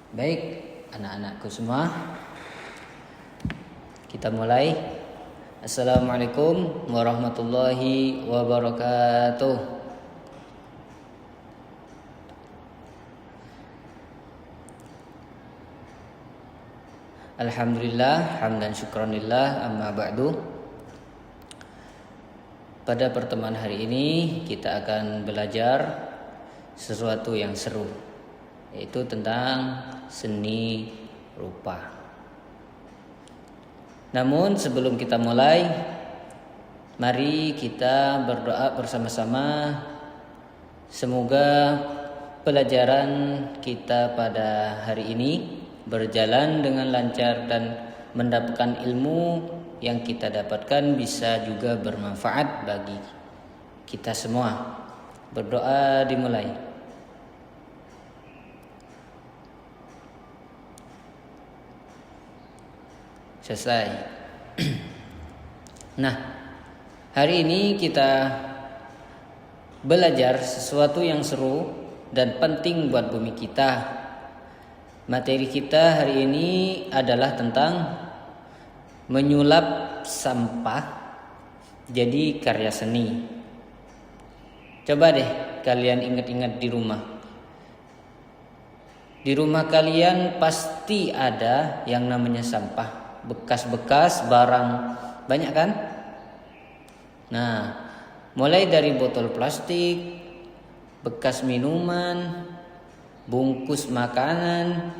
Baik, anak-anakku semua, kita mulai. Assalamualaikum warahmatullahi wabarakatuh. Alhamdulillah, hamdan syukranillah, amma ba'du. Pada pertemuan hari ini kita akan belajar sesuatu yang seru, yaitu tentang seni rupa. Namun sebelum kita mulai, mari kita berdoa bersama-sama. Semoga pelajaran kita pada hari ini berjalan dengan lancar dan mendapatkan ilmu yang kita dapatkan bisa juga bermanfaat bagi kita semua. Berdoa dimulai. Selesai. Nah, hari ini kita belajar sesuatu yang seru dan penting buat bumi kita. Materi kita hari ini adalah tentang menyulap sampah jadi karya seni. Coba deh kalian ingat-ingat di rumah. Di rumah kalian pasti ada yang namanya sampah. Bekas-bekas barang banyak kan? Nah, mulai dari botol plastik, bekas minuman, bungkus makanan,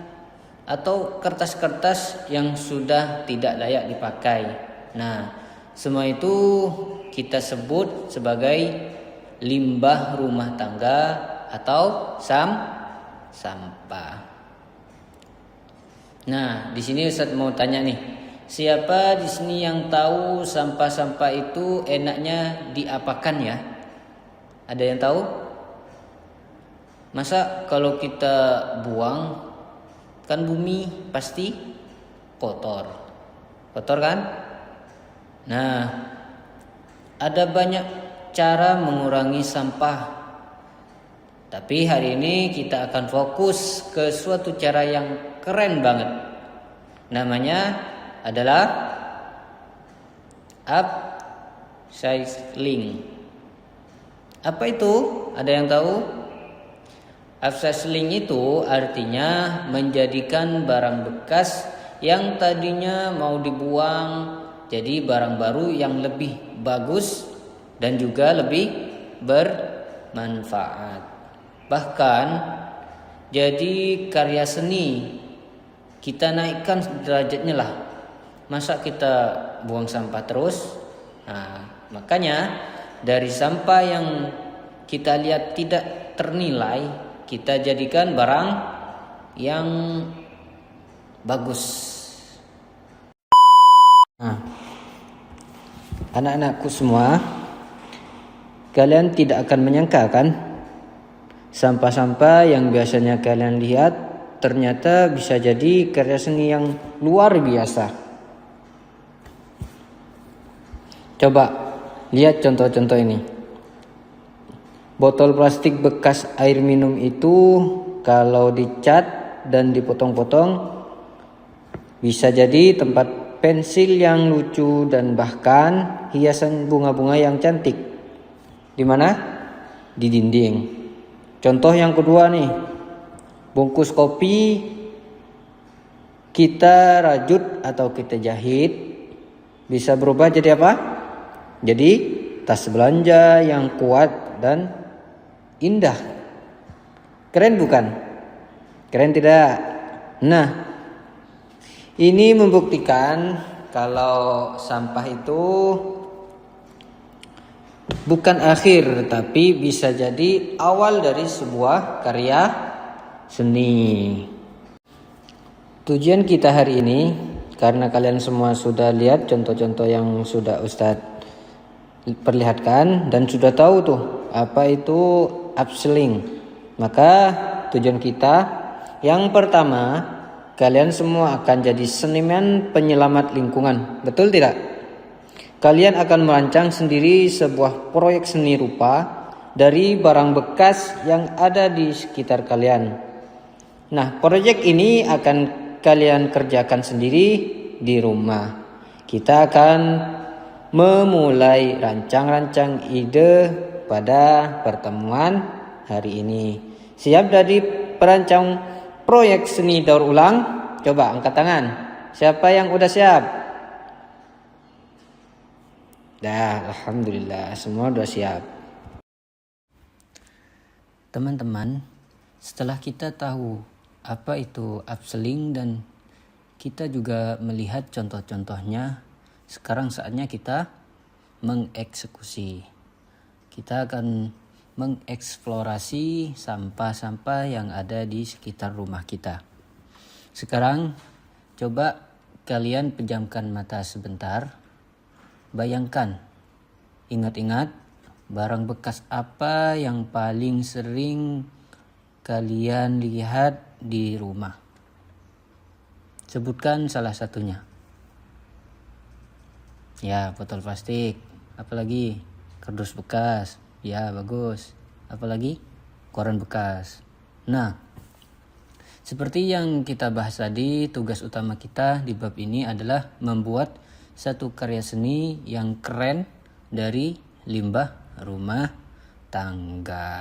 atau kertas-kertas yang sudah tidak layak dipakai. Nah, semua itu kita sebut sebagai limbah rumah tangga atau sampah. Nah, di sini Ustaz mau tanya nih, siapa di sini yang tahu sampah-sampah itu enaknya diapakan ya? Ada yang tahu? Masa kalau kita buang, kan bumi pasti kotor kan? Nah, ada banyak cara mengurangi sampah. Tapi hari ini kita akan fokus ke suatu cara yang keren banget. Namanya adalah upcycling. Apa itu? Ada yang tahu? Upcycling itu artinya menjadikan barang bekas yang tadinya mau dibuang jadi barang baru yang lebih bagus dan juga lebih bermanfaat. Bahkan jadi karya seni, kita naikkan derajatnya lah. Masa kita buang sampah terus? Nah, makanya dari sampah yang kita lihat tidak ternilai, kita jadikan barang yang bagus. Nah, anak-anakku semua, kalian tidak akan menyangka kan? Sampah-sampah yang biasanya kalian lihat ternyata bisa jadi karya seni yang luar biasa. Coba lihat contoh-contoh ini. Botol plastik bekas air minum itu kalau dicat dan dipotong-potong bisa jadi tempat pensil yang lucu dan bahkan hiasan bunga-bunga yang cantik. Di mana? Di dinding. Contoh yang kedua nih, bungkus kopi kita rajut atau kita jahit bisa berubah jadi apa? Jadi tas belanja yang kuat dan indah. Keren bukan? Keren tidak? Nah, ini membuktikan kalau sampah itu bukan akhir, tapi bisa jadi awal dari sebuah karya seni. Tujuan kita hari ini, karena kalian semua sudah lihat contoh-contoh yang sudah Ustadz perlihatkan dan sudah tahu tuh apa itu upcycling. Maka tujuan kita yang pertama, kalian semua akan jadi seniman penyelamat lingkungan. Betul tidak? Kalian akan merancang sendiri sebuah proyek seni rupa dari barang bekas yang ada di sekitar kalian. Nah, proyek ini akan kalian kerjakan sendiri di rumah. Kita akan memulai rancang-rancang ide pada pertemuan hari ini. Siap dari perancang proyek seni daur ulang? Coba angkat tangan. Siapa yang udah siap? Dah, alhamdulillah semua udah siap. Teman-teman, setelah kita tahu apa itu upselling dan kita juga melihat contoh-contohnya, sekarang saatnya kita mengeksekusi. Kita akan mengeksplorasi sampah-sampah yang ada di sekitar rumah kita. Sekarang coba kalian pejamkan mata sebentar. Bayangkan, ingat-ingat barang bekas apa yang paling sering kalian lihat di rumah. Sebutkan salah satunya. Ya, botol plastik. Apalagi? Kardus bekas. Ya, bagus. Apalagi? Koran bekas. Nah, seperti yang kita bahas tadi, tugas utama kita di bab ini adalah membuat satu karya seni yang keren dari limbah rumah tangga.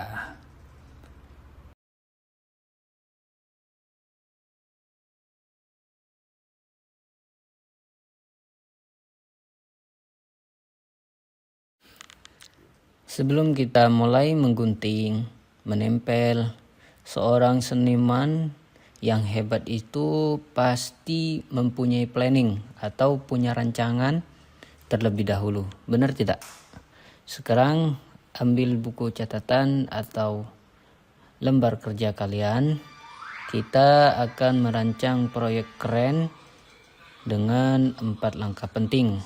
Sebelum kita mulai menggunting, menempel, seorang seniman yang hebat itu pasti mempunyai planning atau punya rancangan terlebih dahulu. Benar tidak? Sekarang ambil buku catatan atau lembar kerja kalian. Kita akan merancang proyek keren dengan 4 langkah penting.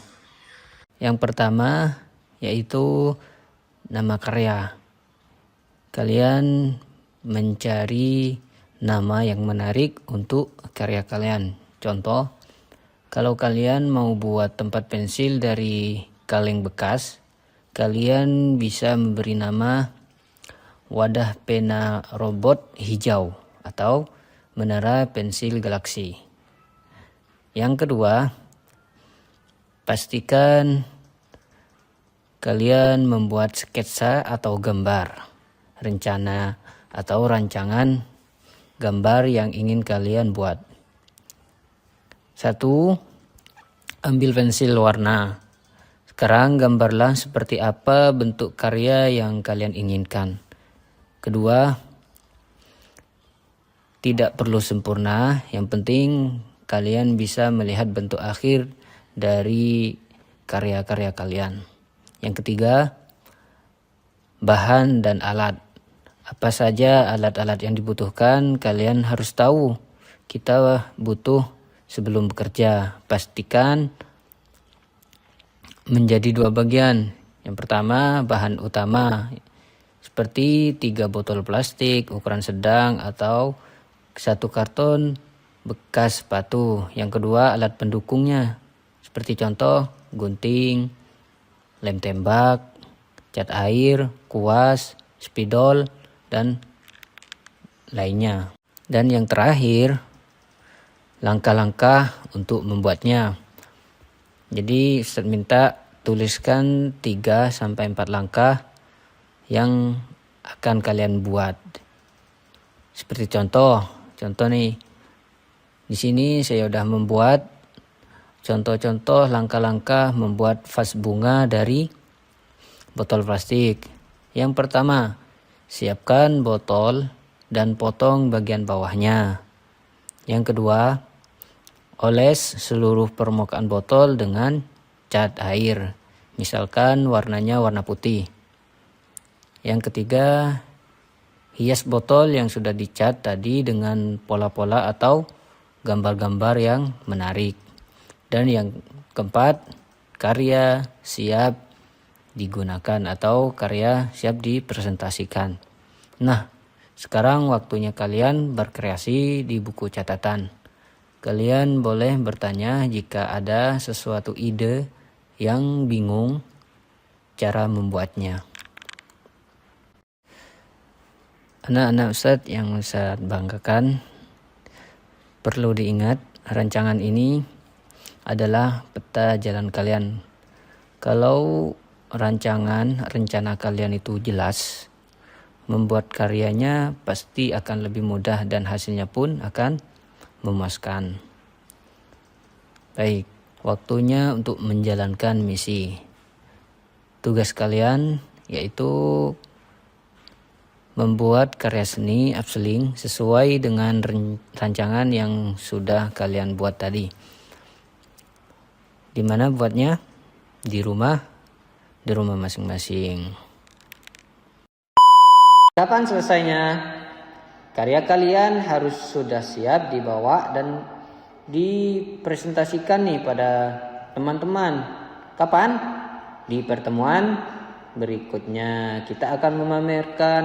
Yang pertama yaitu nama karya. Kalian mencari nama yang menarik untuk karya kalian. Contoh, kalau kalian mau buat tempat pensil dari kaleng bekas, kalian bisa memberi nama wadah pena robot hijau atau menara pensil galaksi. Yang kedua, pastikan kalian membuat sketsa atau gambar, rencana atau rancangan gambar yang ingin kalian buat. 1. Ambil pensil warna. Sekarang gambarlah seperti apa bentuk karya yang kalian inginkan. Kedua, tidak perlu sempurna, yang penting kalian bisa melihat bentuk akhir dari karya-karya kalian. Yang ketiga, bahan dan alat. Apa saja alat-alat yang dibutuhkan, kalian harus tahu. Kita butuh sebelum bekerja. Pastikan menjadi 2 bagian. Yang pertama, bahan utama. Seperti 3 botol plastik ukuran sedang atau 1 karton bekas sepatu. Yang kedua, alat pendukungnya. Seperti contoh, gunting, lem tembak, cat air, kuas, spidol, dan lainnya. Dan yang terakhir, langkah-langkah untuk membuatnya. Jadi Ustaz minta tuliskan 3-4 langkah yang akan kalian buat. Seperti contoh nih. Di sini saya udah membuat contoh-contoh langkah-langkah membuat vas bunga dari botol plastik. Yang pertama, siapkan botol dan potong bagian bawahnya. Yang kedua, oles seluruh permukaan botol dengan cat air. Misalkan warnanya warna putih. Yang ketiga, hias botol yang sudah dicat tadi dengan pola-pola atau gambar-gambar yang menarik. Dan yang keempat, karya siap digunakan atau karya siap dipresentasikan. Nah, sekarang waktunya kalian berkreasi di buku catatan. Kalian boleh bertanya jika ada sesuatu ide yang bingung cara membuatnya. Anak-anak Ustadz yang Ustadz banggakan, Perlu diingat, rancangan ini adalah peta jalan kalian. Kalau rencana kalian itu jelas, membuat karyanya pasti akan lebih mudah dan hasilnya pun akan memuaskan. Baik, waktunya untuk menjalankan misi. Tugas kalian yaitu membuat karya seni upselling sesuai dengan rancangan yang sudah kalian buat tadi. Di mana buatnya? Di rumah masing-masing. Kapan selesainya? Karya kalian harus sudah siap dibawa dan dipresentasikan nih pada teman-teman. Kapan? Di pertemuan berikutnya kita akan memamerkan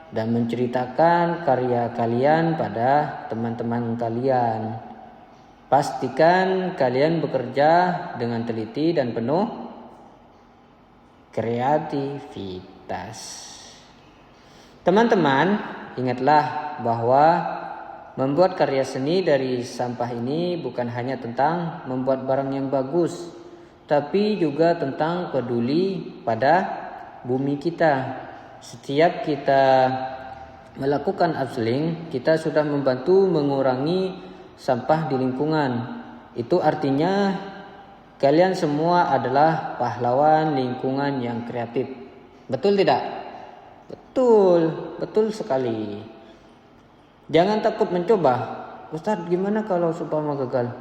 dan menceritakan karya kalian pada teman-teman kalian. Pastikan kalian bekerja dengan teliti dan penuh kreativitas. Teman-teman, ingatlah bahwa membuat karya seni dari sampah ini bukan hanya tentang membuat barang yang bagus, tapi juga tentang peduli pada bumi kita. Setiap kita melakukan upselling, kita sudah membantu mengurangi sampah di lingkungan. Itu artinya kalian semua adalah pahlawan lingkungan yang kreatif. Betul tidak? Betul sekali. Jangan takut mencoba. Ustadz, gimana kalau supaya gagal?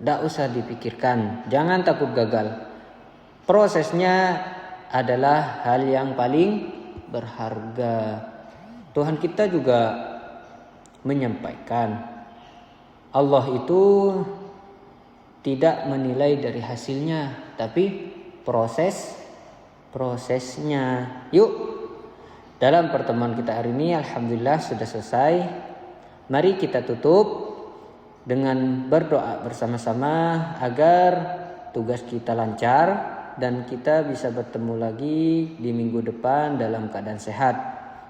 Tidak usah dipikirkan. Jangan takut gagal. Prosesnya adalah hal yang paling berharga. Tuhan kita juga menyampaikan, Allah itu tidak menilai dari hasilnya, tapi prosesnya. Yuk, dalam pertemuan kita hari ini alhamdulillah sudah selesai. Mari kita tutup dengan berdoa bersama-sama agar tugas kita lancar dan kita bisa bertemu lagi di minggu depan dalam keadaan sehat.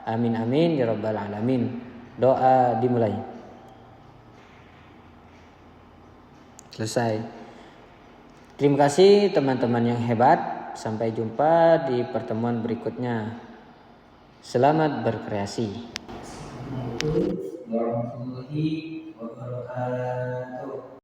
Amin amin ya rabbal alamin. Doa dimulai. Selesai. Terima kasih teman-teman yang hebat. Sampai jumpa di pertemuan berikutnya. Selamat berkreasi. Assalamualaikum warahmatullahi wabarakatuh.